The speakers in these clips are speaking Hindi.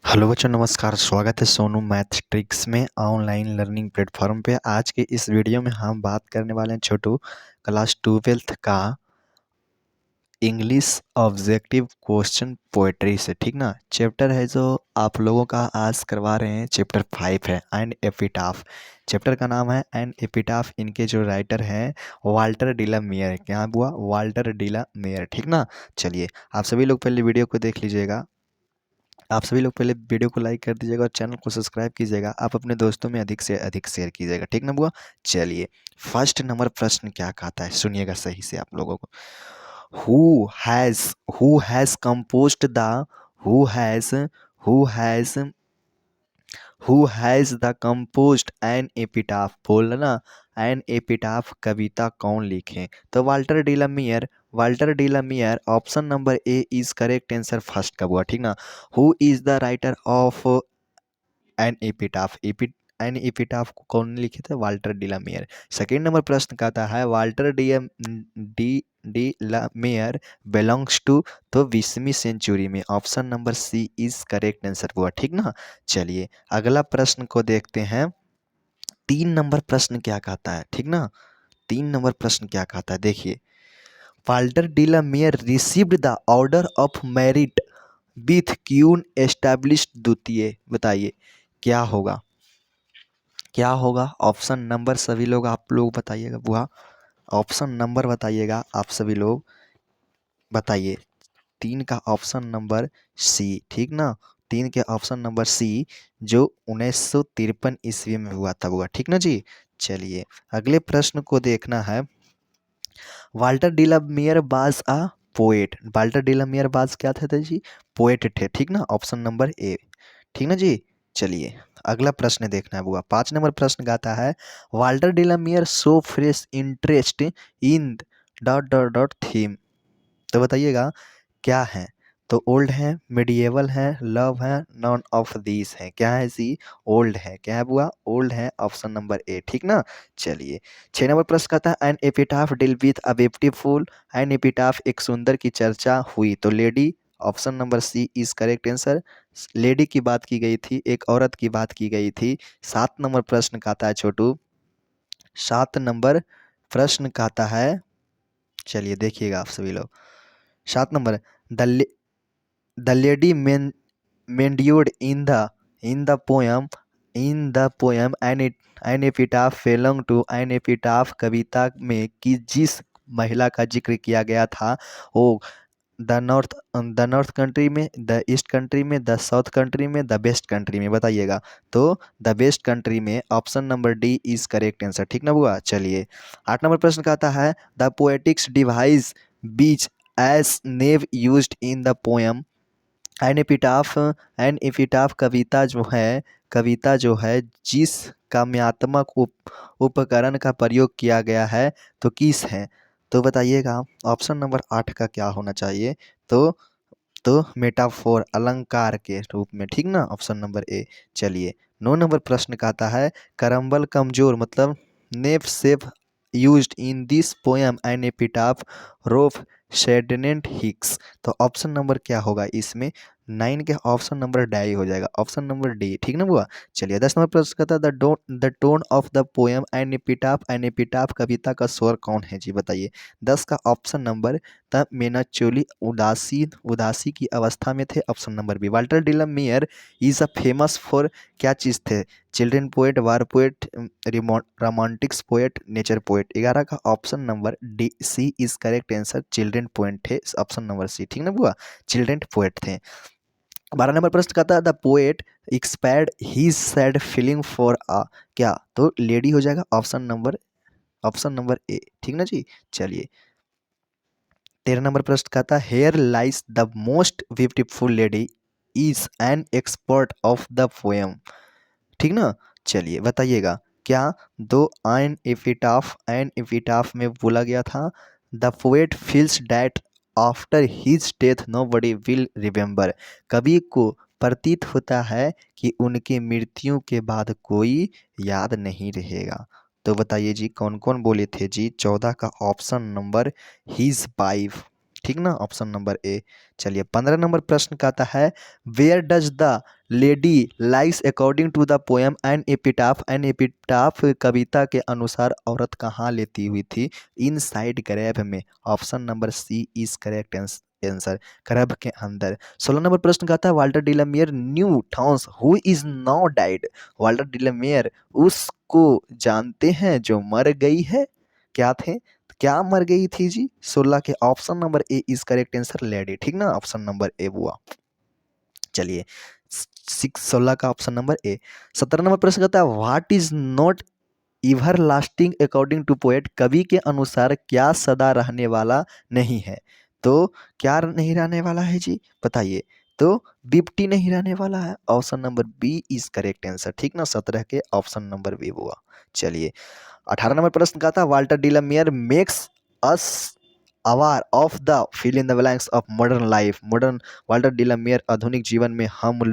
हेलो बच्चों, नमस्कार। स्वागत है सोनू मैथ ट्रिक्स में, ऑनलाइन लर्निंग प्लेटफॉर्म पे। आज के इस वीडियो में हम बात करने वाले हैं छोटू क्लास 12th का इंग्लिश ऑब्जेक्टिव क्वेश्चन पोएट्री से। ठीक ना, चैप्टर है जो आप लोगों का आज करवा रहे हैं, चैप्टर 5 है एंड एपिटाफ। चैप्टर का नाम है एंड एपिटाफ। इनके जो राइटर हैं वाल्टर डिला मेयर। क्या हुआ? Walter de la Mare. ठीक ना, चलिए आप सभी लोग पहले वीडियो को देख लीजिएगा। आप सभी लोग पहले वीडियो को लाइक कर दीजिएगा और चैनल को सब्सक्राइब कीजिएगा। आप अपने दोस्तों में अधिक से अधिक शेयर कीजिएगा। ठीक ना बुआ? चलिए, फर्स्ट नंबर प्रश्न क्या कहता है, सुनिएगा सही से आप लोगों को। Who has who has composed the who has who has who has the composed an epitaph. बोलना, एन एपिटाफ कविता कौन लिखे? तो Walter de la Mare. Walter de la Mare. Option number A is correct answer first का हुआ। ठीक ना, who is the writer of an epitaph. An epitaph को कौन लिखे थे? वाल्टर डिलामियर। सेकेंड नंबर प्रश्न कहता है Walter de de la Mare belongs to, तो 20वीं सेंचुरी में। Option number C is correct answer हुआ। ठीक ना, चलिए अगला प्रश्न को देखते हैं। 3 नंबर प्रश्न क्या कहता है? ठीक ना, 3 नंबर प्रश्न क्या कहता है, देखिए। Walter de la Mare received the order of merit with queen एस्टैब्लिश्ड द्वितीय। बताइए क्या होगा? क्या होगा? ऑप्शन नंबर सभी लोग आप लोग बताइएगा बुआ। ऑप्शन नंबर बताइएगा आप सभी लोग, बताइए। 3 का ऑप्शन नंबर सी। ठीक ना, 3 के ऑप्शन नंबर सी, जो 1953 ईस्वी में हुआ था बुआ। ठीक ना जी, चलिए अगले प्रश्न को देखना है। वाल्टर डिलामियर बाज अ पोएट। वाल्टर डिलामियर बाज क्या थे जी? पोएट थे। ठीक ना, ऑप्शन नंबर ए। ठीक ना जी, चलिए अगला प्रश्न देखना है बुआ। 5 नंबर प्रश्न गाता है Walter de la Mare saw fresh interest in dot dot dot theme. तो बताइएगा क्या है? तो ओल्ड है, मिडिएवल है, लव है, नॉन ऑफ दीज है। क्या है सी? ओल्ड है। क्या है बुआ? ओल्ड है, ऑप्शन नंबर ए। ठीक ना, चलिए 6 नंबर प्रश्न कहता है an epitaph deal with a beautiful. An epitaph एक सुंदर की चर्चा हुई, तो lady. Option number C is correct answer. Lady की बात की गई थी, एक औरत की बात की गई थी। 7 नंबर प्रश्न कहता है छोटू, 7 नंबर प्रश्न कहता है, चलिए देखिएगा आप सभी लोग। 7 number, the The lady mentioned in the poem an epitaph belong to an epitaph कविता में कि जिस महिला का जिक्र किया गया था वो द नॉर्थ कंट्री में, द ईस्ट कंट्री में, द साउथ कंट्री में, द बेस्ट कंट्री में। बताइएगा तो द बेस्ट कंट्री में। Option number D is correct answer. ठीक ना बुआ, चलिए 8 नंबर प्रश्न कहता है the poetics device which is never used in the poem. An epitaph कविता जो है जिस काव्यात्मक उपकरण का प्रयोग किया गया है, तो किस है? तो बताइएगा ऑप्शन नंबर 8 का क्या होना चाहिए? तो मेटाफोर, अलंकार के रूप में। ठीक ना, ऑप्शन नंबर ए। चलिए 9 नंबर प्रश्न कहता है करम्बल कमजोर मतलब नेफ सेफ used in this poem an epitaph रोफ शेडनेंट हिक्स। तो ऑप्शन नंबर क्या होगा इसमें? 9 के ऑप्शन नंबर डी हो जाएगा, ऑप्शन नंबर डी। ठीक ना बुआ, चलिए 10 नंबर प्रश्न कहता है the tone of the poem an epitaph कविता का स्वर कौन है जी? बताइए। 10 का ऑप्शन नंबर, तब मेनाचोली उदासी की अवस्था में थे। Option number B. Walter de la Mare is a famous for क्या चीज़ थे? Children poet, war poet, romantics poet, nature poet. 11 का option number D C is correct answer. Children poet थे, ऑप्शन नंबर सी। ठीक ना बुआ, चिल्ड्रन पोएट थे। 12 नंबर प्रश्न कहता है the poet expired he sad feeling for a, क्या? तो लेडी हो जाएगा, ऑप्शन नंबर ए। ठीक ना जी, चलिए 13 नंबर प्रश्न कहता है here lies the most beautiful lady is an expert of the poem. ठीक ना, चलिए बताइएगा क्या? दो एन एपिटाफ में बोला गया था the poet feels that after his death nobody will remember. कवि को प्रतीत होता है कि उनकी मृत्यु के बाद कोई याद नहीं रहेगा। तो बताइए जी कौन कौन बोले थे जी? 14 का ऑप्शन नंबर हिज वाइफ। ठीक ना, ऑप्शन नंबर ए। चलिए 15 नंबर प्रश्न कहता है where does the lady lies according to the poem an epitaph. An epitaph कविता के अनुसार औरत कहाँ लेती हुई थी? इन साइड ग्रैब में। Option number C is correct answer, grave के अंदर। 16 नंबर प्रश्न कहता है Walter de la Mare knew Thomas who is now died. Walter de la Mare उसको जानते हैं जो मर गई है? क्या थे, क्या मर गई थी जी? 16 के option number A is correct answer, lady. ठीक ना, ऑप्शन नंबर ए हुआ। चलिए 16 का ऑप्शन नंबर ए। 17 नंबर प्रश्न कहता है what is not everlasting according to poet. कवि के अनुसार क्या सदा रहने वाला नहीं है? तो क्या नहीं रहने वाला है जी, बताइए। तो बिप्टी नहीं रहने वाला है, option number B is correct answer. ठीक ना, 17 के ऑप्शन नंबर बी हुआ। चलिए 18 नंबर प्रश्न का था Walter de la Mare makes us aware of the fill in the blanks of modern life. Modern Walter de la Mare आधुनिक जीवन में हम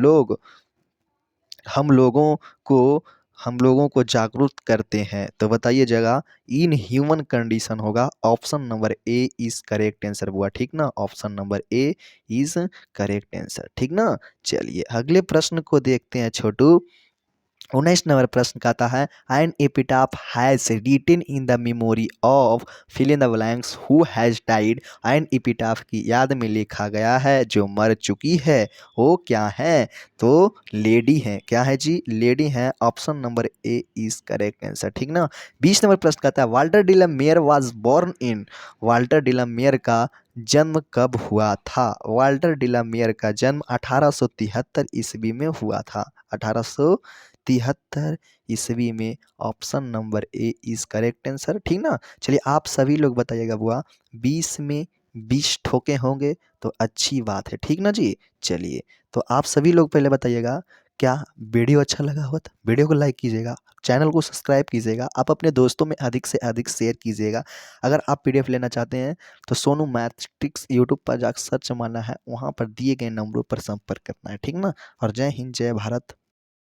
लोगों को जागरूक करते हैं। तो बताइए जगह इन ह्यूमन कंडीशन होगा, option number A is correct answer हुआ। ठीक ना, option number A is correct answer. ठीक ना, चलिए अगले प्रश्न को देखते हैं छोटू। 19 नंबर प्रश्न कहता है an epitaph has written in the memory of fill in the blanks who has died. An epitaph की याद में लिखा गया है जो मर चुकी है, वो क्या है? तो लेडी है। क्या है जी? लेडी है, option number A is correct answer. ठीक ना, 20 नंबर प्रश्न कहता है Walter de la Mare was born in. वाल्टर डिलमेयर का जन्म कब हुआ था? वाल्टर डिलमेयर का जन्म 1873 ईस्वी में हुआ था। 1873 ईस्वी में, option number A is correct answer. ठीक ना, चलिए आप सभी लोग बताइएगा बुआ 20 में 20 ठोके होंगे तो अच्छी बात है। ठीक ना जी, चलिए तो आप सभी लोग पहले बताइएगा क्या वीडियो अच्छा लगा हो तो वीडियो को लाइक कीजिएगा, चैनल को सब्सक्राइब कीजिएगा, आप अपने दोस्तों में अधिक से अधिक शेयर कीजिएगा। अगर आप पीडीएफ लेना चाहते हैं तो सोनू मैथमेटिक्स यूट्यूब पर जाकर सर्च मारना है, वहाँ पर दिए गए नंबरों पर संपर्क करना है। ठीक ना, और जय हिंद जय भारत।